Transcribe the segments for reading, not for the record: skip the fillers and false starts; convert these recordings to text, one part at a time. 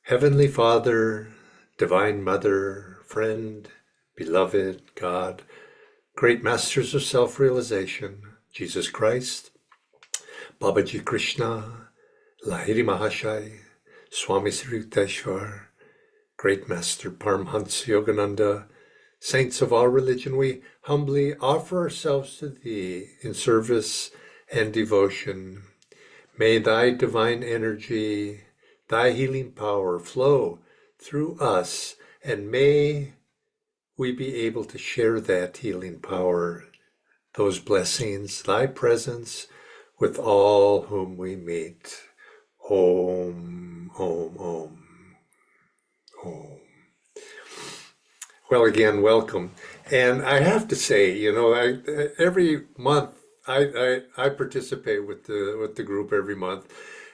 Heavenly Father, Divine Mother, Friend, Beloved, God, Great Masters of Self-Realization, Jesus Christ, Babaji Krishna, Lahiri Mahashai, Swami Sri Yukteswar, Great Master Paramhansa Yogananda, Saints of all religion, we humbly offer ourselves to Thee in service and devotion. May Thy divine energy, Thy healing power flow through us, and may we be able to share that healing power, those blessings, Thy presence with all whom we meet. Om, Om, Om, Om. Well, again, welcome. And I have to say, every month I participate with the group every month,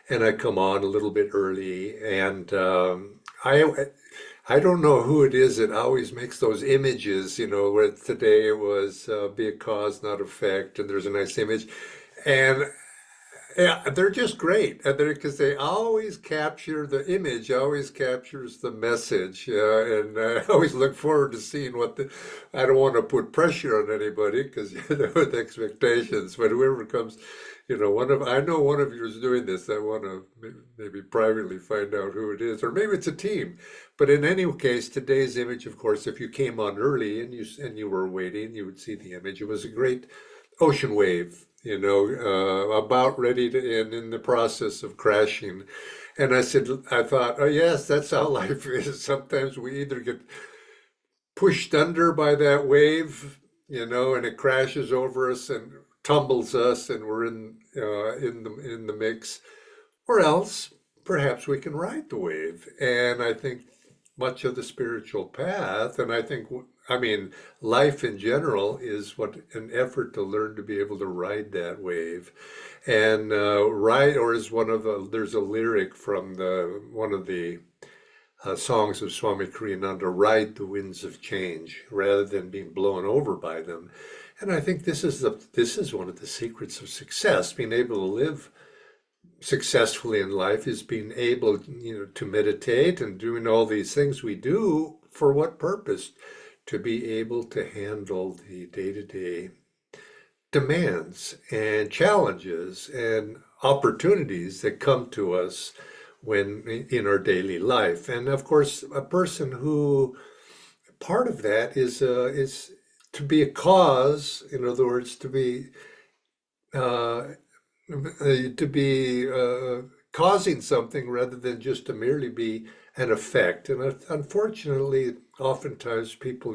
and I come on a little bit early, and I don't know who it is that always makes those images, where today it was be a cause, not effect, and there's a nice image, and yeah, they're just great, and because they always capture the image, always captures the message, and I always look forward to seeing what the. I don't want to put pressure on anybody because with expectations, but whoever comes, I know one of you is doing this. I want to maybe privately find out who it is, or maybe it's a team. But in any case, today's image, of course, if you came on early and you were waiting, you would see the image. It was a great ocean wave, about ready to end in the process of crashing. And I thought, oh yes, that's how life is. Sometimes we either get pushed under by that wave, and it crashes over us and tumbles us, and we're in the mix, or else perhaps we can ride the wave. And I think much of the spiritual path, and life in general is what an effort to learn to be able to ride that wave. And ride, or is there's a lyric from one of the songs of Swami Kriyananda, ride the winds of change rather than being blown over by them. And I think this is one of the secrets of success, being able to live successfully in life, is being able, to meditate and doing all these things we do. For what purpose? To be able to handle the day-to-day demands and challenges and opportunities that come to us when in our daily life. And of course, a person who part of that is to be a cause. In other words, uh, to be causing something rather than just to merely be an effect. And unfortunately, oftentimes people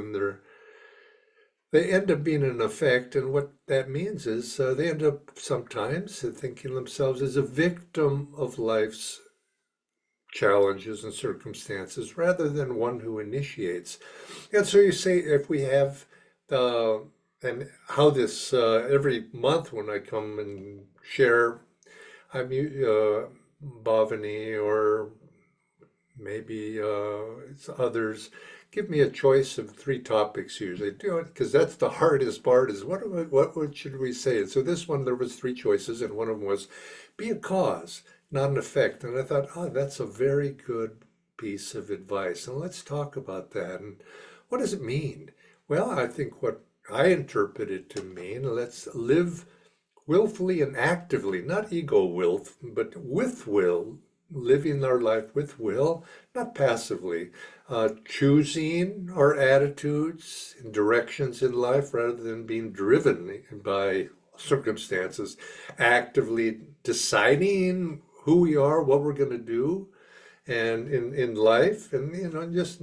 they end up being an effect, and what that means is they end up sometimes thinking themselves as a victim of life's challenges and circumstances rather than one who initiates. And so you say, if we have and how this every month when I come and share, I'm Bhavani, or maybe it's others, give me a choice of three topics usually. Do it because that's the hardest part. Is what should we say? And so this one, there was three choices, and one of them was be a cause, not an effect. And I thought, oh, that's a very good piece of advice, and let's talk about that. And what does it mean? Well, I think what I interpret it to mean, let's live willfully and actively, not ego will, but with will, living our life with will, not passively, choosing our attitudes and directions in life rather than being driven by circumstances, actively deciding who we are, what we're going to do, and in life, and just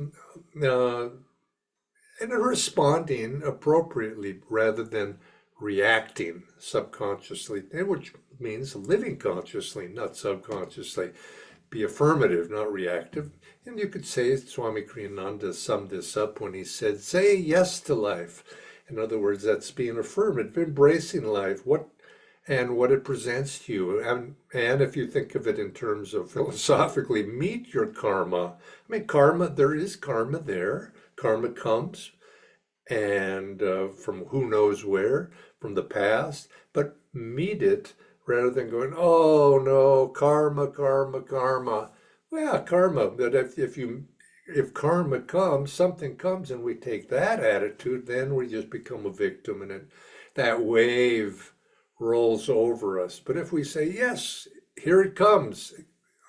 and responding appropriately rather than reacting subconsciously, which means living consciously, not subconsciously. Be affirmative, not reactive. And you could say Swami Kriyananda summed this up when he said, say yes to life. In other words, that's being affirmative, embracing life, what it presents to you. And if you think of it in terms of philosophically, meet your karma. Karma, there is karma there. Karma comes and from who knows where, from the past, but meet it rather than going, oh no, karma, karma, karma. Well, karma, that if karma comes, something comes and we take that attitude, then we just become a victim and that wave rolls over us. But if we say, yes, here it comes,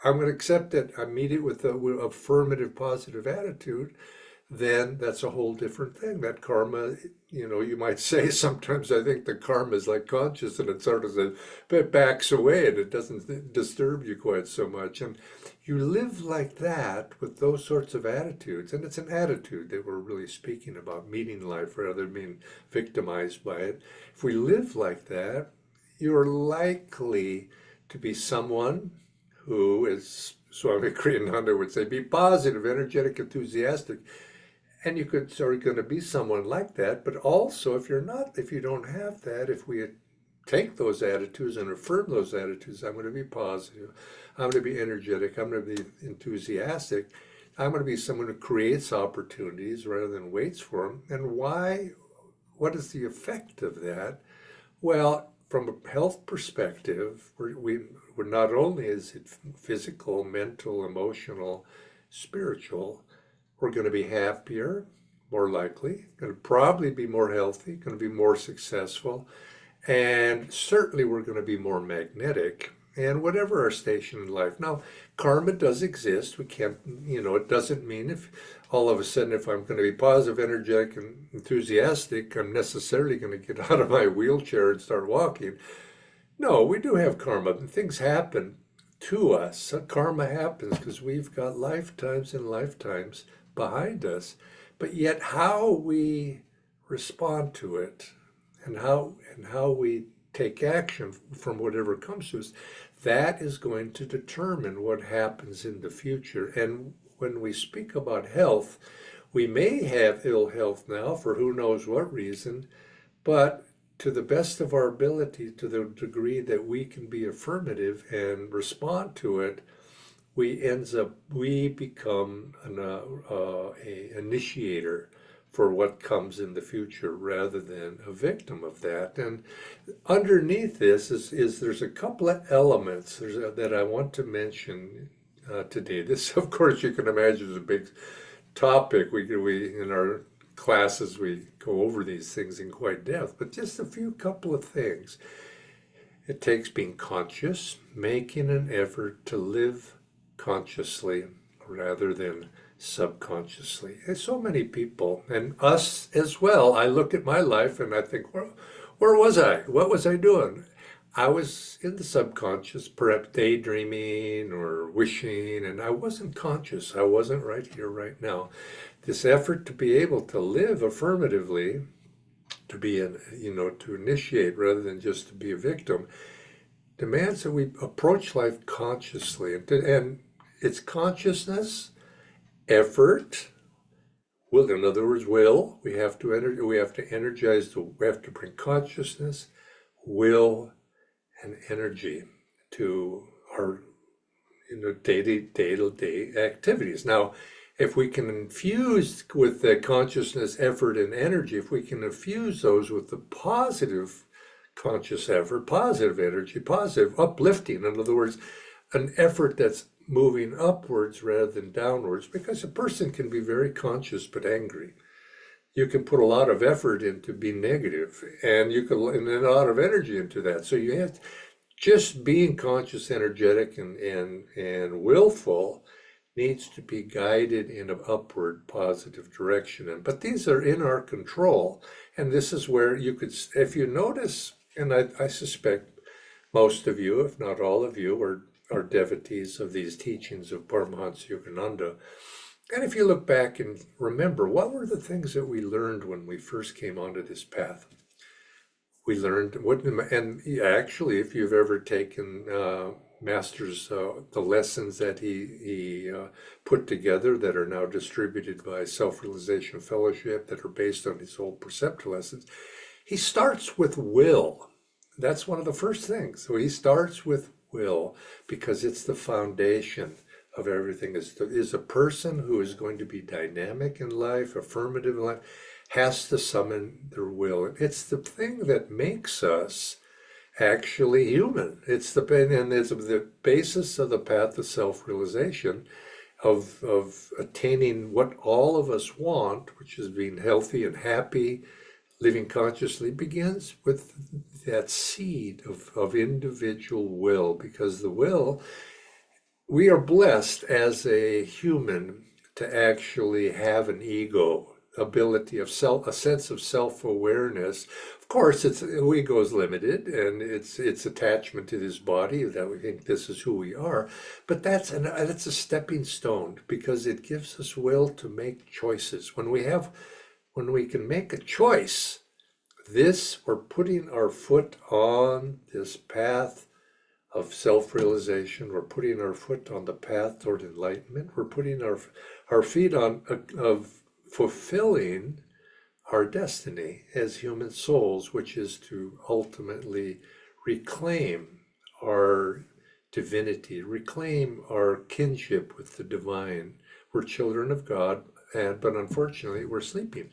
I'm going to accept it, I meet it with a affirmative, positive attitude, then that's a whole different thing. That karma, you might say sometimes I think the karma is like conscious and it sort of it backs away and it doesn't disturb you quite so much. And you live like that with those sorts of attitudes. And it's an attitude that we're really speaking about, meeting life rather than being victimized by it. If we live like that, you're likely to be someone who, as Swami Kriyananda would say, be positive, energetic, enthusiastic. And you could sort of going to be someone like that, but also if you don't have that, if we take those attitudes and affirm those attitudes, I'm going to be positive, I'm going to be energetic, I'm going to be enthusiastic, I'm going to be someone who creates opportunities rather than waits for them. And why? What is the effect of that? Well, from a health perspective, we're not only is it physical, mental, emotional, spiritual, we're going to be happier, more likely, going to probably be more healthy, going to be more successful, and certainly we're going to be more magnetic, and whatever our station in life. Now, karma does exist. We can't, it doesn't mean if all of a sudden if I'm going to be positive, energetic, and enthusiastic, I'm necessarily going to get out of my wheelchair and start walking. No, we do have karma, and things happen to us. Karma happens because we've got lifetimes and lifetimes behind us, but yet how we respond to it and how we take action from whatever comes to us, that is going to determine what happens in the future. And when we speak about health, we may have ill health now for who knows what reason, but to the best of our ability, to the degree that we can be affirmative and respond to it, we become a initiator for what comes in the future rather than a victim of that. And underneath this is there's a couple of elements that I want to mention today. This, of course, you can imagine is a big topic. We in our classes we go over these things in quite depth, but just a couple of things. It takes being conscious, making an effort to live consciously rather than subconsciously. There's so many people, and us as well. I look at my life and I think, where was I? What was I doing? I was in the subconscious, perhaps daydreaming or wishing, and I wasn't conscious. I wasn't right here, right now. This effort to be able to live affirmatively, to be to initiate rather than just to be a victim, demands that we approach life consciously, and it's consciousness, effort, will. In other words, will. We have to energize. We have to bring consciousness, will, and energy to our day-to-day activities. Now, if we can infuse with the consciousness, effort, and energy, if we can infuse those with the positive conscious effort, positive energy, positive uplifting, in other words, an effort that's moving upwards rather than downwards, because a person can be very conscious but angry. You can put a lot of effort into being negative, and you can and a lot of energy into that. So you have just being conscious, energetic, and willful needs to be guided in an upward positive direction. But these are in our control, and this is where you could, if you notice, and I suspect most of you, if not all of you, are devotees of these teachings of Paramhansa Yogananda. And if you look back and remember, what were the things that we learned when we first came onto this path? We learned and actually, if you've ever taken Master's, the lessons that he put together that are now distributed by Self-Realization Fellowship that are based on his old Perceptor lessons, he starts with will. That's one of the first things. So he starts with will because it's the foundation of everything. Is a person who is going to be dynamic in life, affirmative in life, has to summon their will. It's the thing that makes us, actually human. And it's the basis of the path of self-realization, of attaining what all of us want, which is being healthy and happy, living consciously, begins with that seed of individual will, because the will, we are blessed as a human to actually have an ego ability of self, a sense of self-awareness. Of course, its ego is limited, and its attachment to this body, that we think this is who we are. But that's a stepping stone, because it gives us will to make choices. When we can make a choice, we're putting our foot on this path of self-realization. We're putting our foot on the path toward enlightenment. We're putting our feet on of fulfilling our destiny as human souls, which is to ultimately reclaim our divinity, reclaim our kinship with the divine. We're children of God, but unfortunately we're sleeping.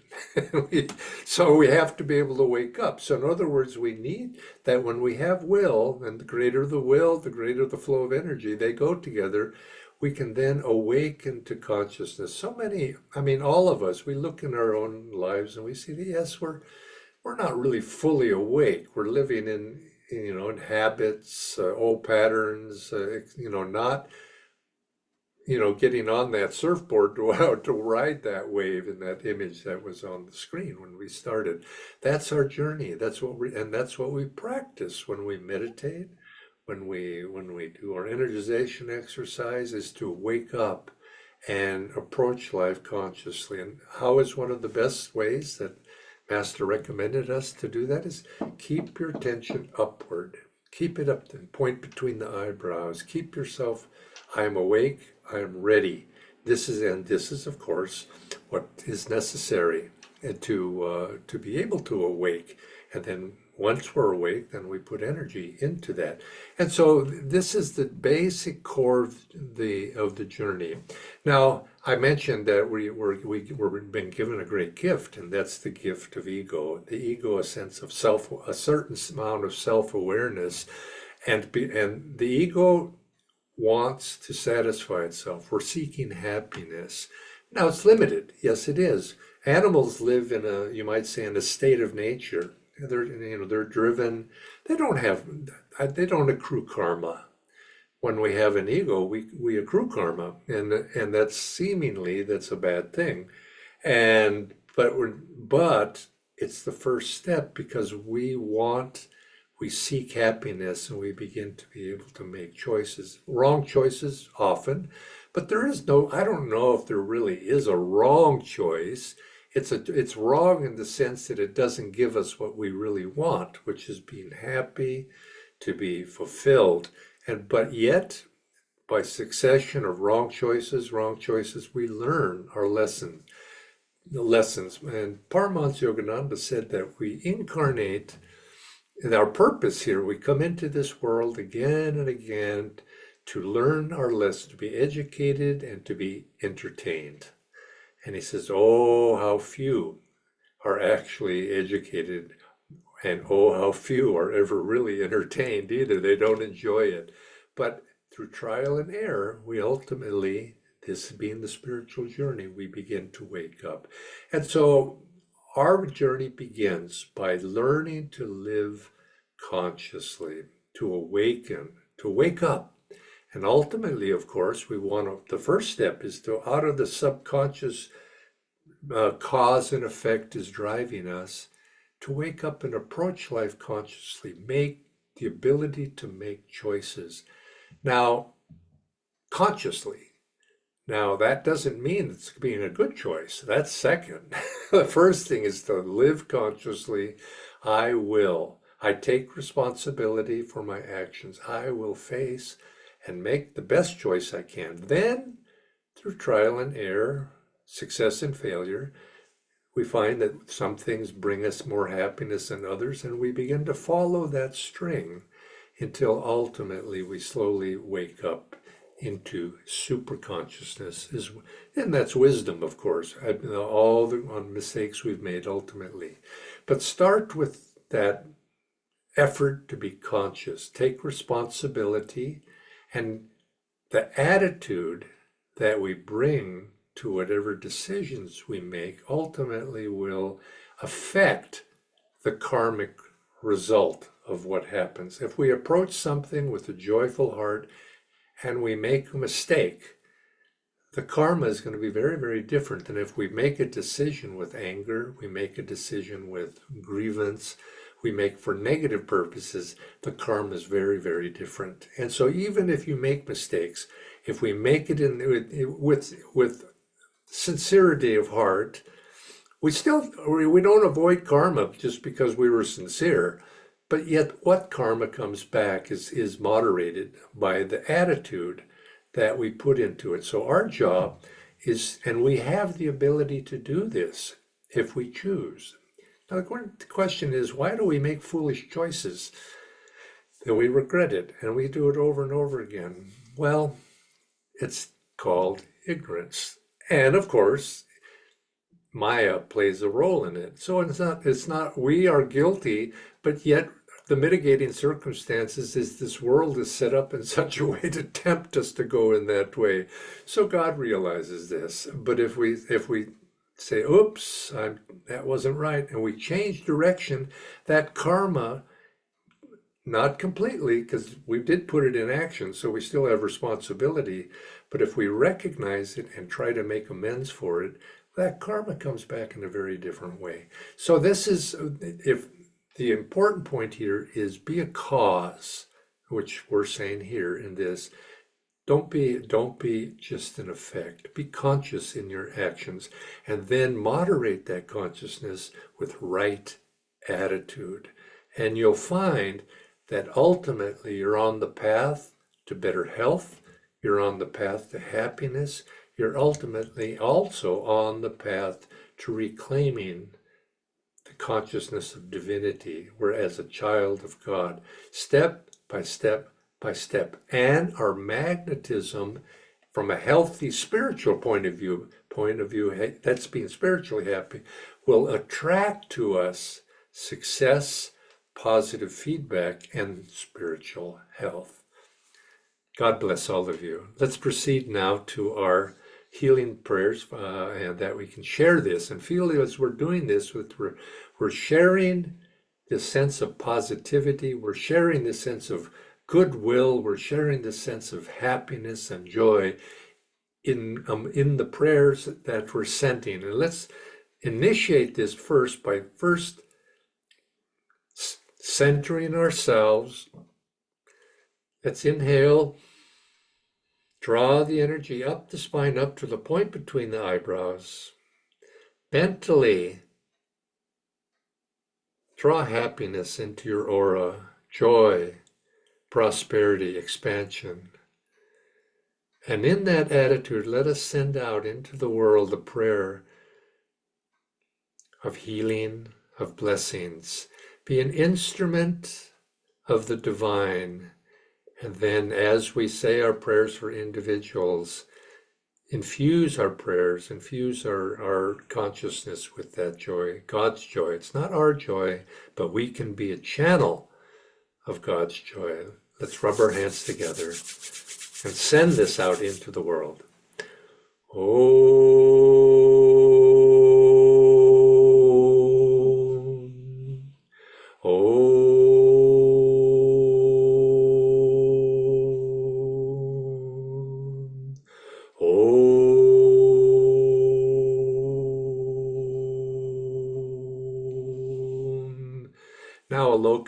So we have to be able to wake up. So in other words, we need that. When we have will, and the greater the will, the greater the flow of energy, they go together. We can then awaken to consciousness. So many, I mean, all of us, we look in our own lives and we see that, yes, we're not really fully awake. We're living in habits, old patterns, not getting on that surfboard to ride that wave in that image that was on the screen when we started. That's our journey. That's what we practice when we meditate, when we do our energization exercise, is to wake up and approach life consciously. And how is one of the best ways that Master recommended us to do that is keep your attention upward. Keep it up, and point between the eyebrows. Keep yourself, I am awake, I am ready. This is of course what is necessary to be able to awake. And then once we're awake, then we put energy into that. And so this is the basic core of the journey. Now, I mentioned that we've been given a great gift, and that's the gift of ego. The ego, a sense of self, a certain amount of self-awareness, and the ego wants to satisfy itself. We're seeking happiness. Now, it's limited. Yes, it is. Animals live you might say, in a state of nature. They're driven. They don't accrue karma. When we have an ego, we accrue karma, and that's a bad thing. But it's the first step, because we seek happiness, and we begin to be able to make choices, wrong choices often, but I don't know if there really is a wrong choice. It's wrong in the sense that it doesn't give us what we really want, which is being happy, to be fulfilled. But yet, by succession of wrong choices, we learn our lessons. And Paramhansa Yogananda said that we incarnate, and our purpose here, we come into this world again and again to learn our lessons, to be educated and to be entertained. And he says, oh, how few are actually educated, and oh, how few are ever really entertained either. They don't enjoy it. But through trial and error, we ultimately, this being the spiritual journey, we begin to wake up. And so our journey begins by learning to live consciously, to awaken, to wake up. And ultimately, of course, the first step is to, out of the subconscious cause and effect is driving us, to wake up and approach life consciously, make the ability to make choices. Now, consciously. Now, that doesn't mean it's being a good choice. That's second. The first thing is to live consciously. I take responsibility for my actions. I will face and make the best choice I can. Then, through trial and error, success and failure, we find that some things bring us more happiness than others, and we begin to follow that string until ultimately we slowly wake up into super consciousness. And that's wisdom, of course, all the mistakes we've made ultimately. But start with that effort to be conscious, take responsibility, and the attitude that we bring to whatever decisions we make ultimately will affect the karmic result of what happens. If we approach something with a joyful heart and we make a mistake, the karma is going to be very, very different than if we make a decision with anger, we make a decision with grievance, we make for negative purposes. The karma is very, very different. And so even if you make mistakes, if we make it with sincerity of heart, we don't avoid karma just because we were sincere. But yet what karma comes back is moderated by the attitude that we put into it. So our job is, and we have the ability to do this if we choose. Now the question is, why do we make foolish choices that we regret it and we do it over and over again? Well, it's called ignorance. And of course, Maya plays a role in it. So it's not we are guilty, but yet the mitigating circumstances is this world is set up in such a way to tempt us to go in that way. So God realizes this. But if we say, oops, that wasn't right, and we change direction, that karma, not completely, because we did put it in action, so we still have responsibility, but if we recognize it and try to make amends for it, that karma comes back in a very different way. So this is, if the important point here is be a cause, which we're saying here in this. Don't be just an effect. Be conscious in your actions, and then moderate that consciousness with right attitude. And you'll find that ultimately you're on the path to better health, you're on the path to happiness, you're ultimately also on the path to reclaiming the consciousness of divinity, where as a child of God, step by step by step, and our magnetism from a healthy spiritual point of view, that's being spiritually happy, will attract to us success, positive feedback, and spiritual health. God bless all of you. Let's proceed now to our healing prayers, and that we can share this and feel as we're doing this, we're sharing this sense of positivity, we're sharing this sense of goodwill, we're sharing this sense of happiness and joy in the prayers that we're sending. And let's initiate this first by centering ourselves. Let's inhale. Draw the energy up the spine, up to the point between the eyebrows. Mentally, draw happiness into your aura, joy, prosperity, expansion. And in that attitude, let us send out into the world a prayer of healing, of blessings. Be an instrument of the divine. And then as we say our prayers for individuals, infuse our prayers, infuse our consciousness with that joy, God's joy. It's not our joy, but we can be a channel of God's joy. Let's rub our hands together and send this out into the world. Om. Om. Om. Now a low